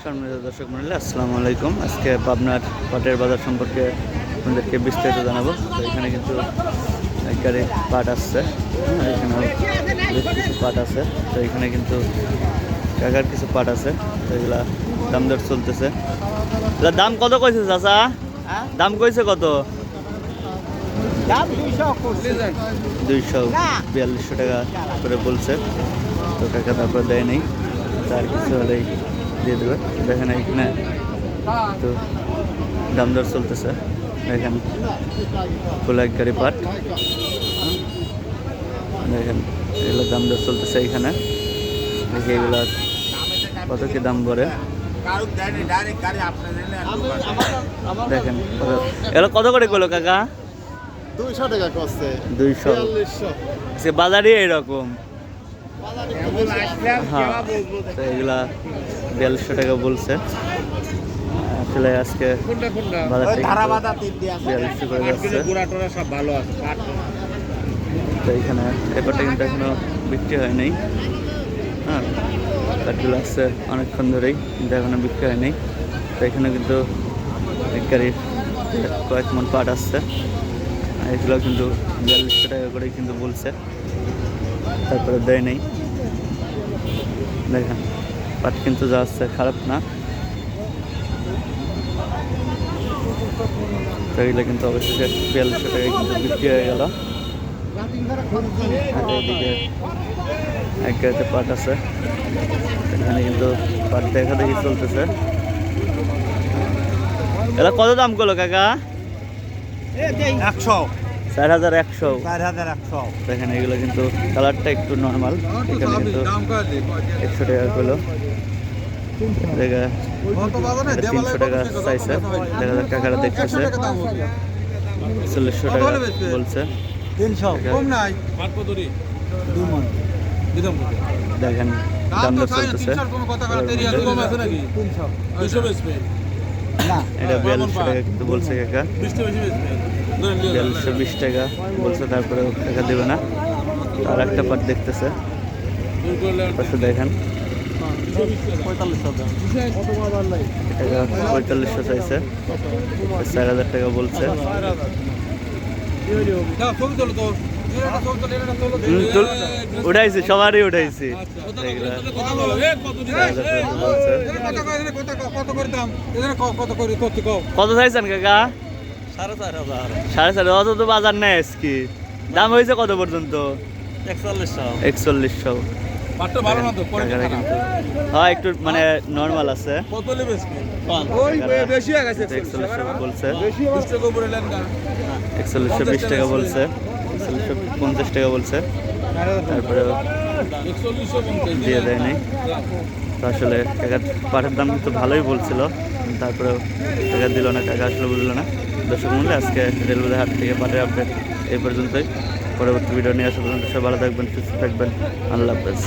সম্মানিত দর্শক মণ্ডলী, আসসালামু আলাইকুম। আজকে পাবনার পাটের বাজার সম্পর্কে আপনাদেরকে বিস্তারিত জানাবো। তো এখানে কিন্তু এক গাড়ি পাট আসছে, এখানে কিছু পাট আছে। তো এখানে কিন্তু কাকার কিছু পাট আছে, তো এগুলা দাম দর চলতেছে। এগুলা দাম কত কইছে চাচা? দাম কইছে কত? 242 টাকা করে বলছে। তো টাকা তারপর দেয় নেই, তার কিছু হলেই দিয়ে দেবে। দেখেন এখানে তো দাম দর চলতেছে। দেখেন ফুল এক গাড়ি পাট, দেখেন এগুলো দাম দর চলতেছে। এইখানে দেখি এগুলো কত কি দাম করে দেখেন। এগুলো কত করে করলো কাকা? 200 টাকা কষ্ট। 200 সে বাজারে এরকম। হ্যাঁ, তো এগুলা 4200 টাকা বলছে। আসলে আজকে বাজার থেকে 4200 করে যাচ্ছে। তো এইখানে পেপারটা কিন্তু এখনো বিক্রি হয় নাই। হ্যাঁ, কাঠগুলো আসছে অনেকক্ষণ ধরেই, কিন্তু এখনো বিক্রি হয় নাই। তো এখানে কিন্তু এক গাড়ির কয়েক মন পাট আসছে, এগুলো কিন্তু 4200 টাকা করে কিন্তু বলছে, তারপরে দেয় নেই। দেখেন পাট কিন্তু যা আসছে খারাপ না। তো এগুলো কিন্তু অবশ্যই 4200 টাকায় কিন্তু বিক্রি হয়ে গেল। এদিকে এক গাড়িতে পাট আছে, এখানে কিন্তু পাট দেখা দেখি চলতেছে। এটা কত দাম করলো কাকা? 4100। দেখেন এগুলো কিন্তু কালারটা একটু নর্মাল, এখানে কিন্তু 100 টাকা করলো। দেখা 300 টাকা চাইছে, দেখা যাক কাকারা দেখতেছে। 4000 টাকা বলছে। দেখেন দাম দর চলতেছে। এটা 4200 টাকা কিন্তু বলছে কাকা, 4220 টাকা বলছে, তারপরে টাকা দেবে না। আর একটা পাট দেখতেছে পাশে, দেখেন 4500 চাইছে, 4000 টাকা বলছে। উঠাইছি, সবারই উঠাইছি। কত চাইছেন কাকা? 4500। অত তো বাজার নেই আজকে। দাম হয়েছে কত পর্যন্ত? 4100। হ্যাঁ, একটু মানে নর্মাল আছে। 4120 টাকা বলছে, 4150 টাকা বলছে, তারপরে দিয়ে দেয়নি। তো আসলে টাকার পাটের দাম কিন্তু ভালোই বলছিল, তারপরেও টাকা দিল না, টাকা আসলে বুঝলো না। দর্শক মূল্যে আজকে রেলওয়ে হাট থেকে পাটের আপডেট এই পর্যন্তই। পরবর্তী ভিডিও নিয়ে আসা পর্যন্ত সবাই ভালো থাকবেন, সুস্থ থাকবেন। আল্লাহ হাফেজ।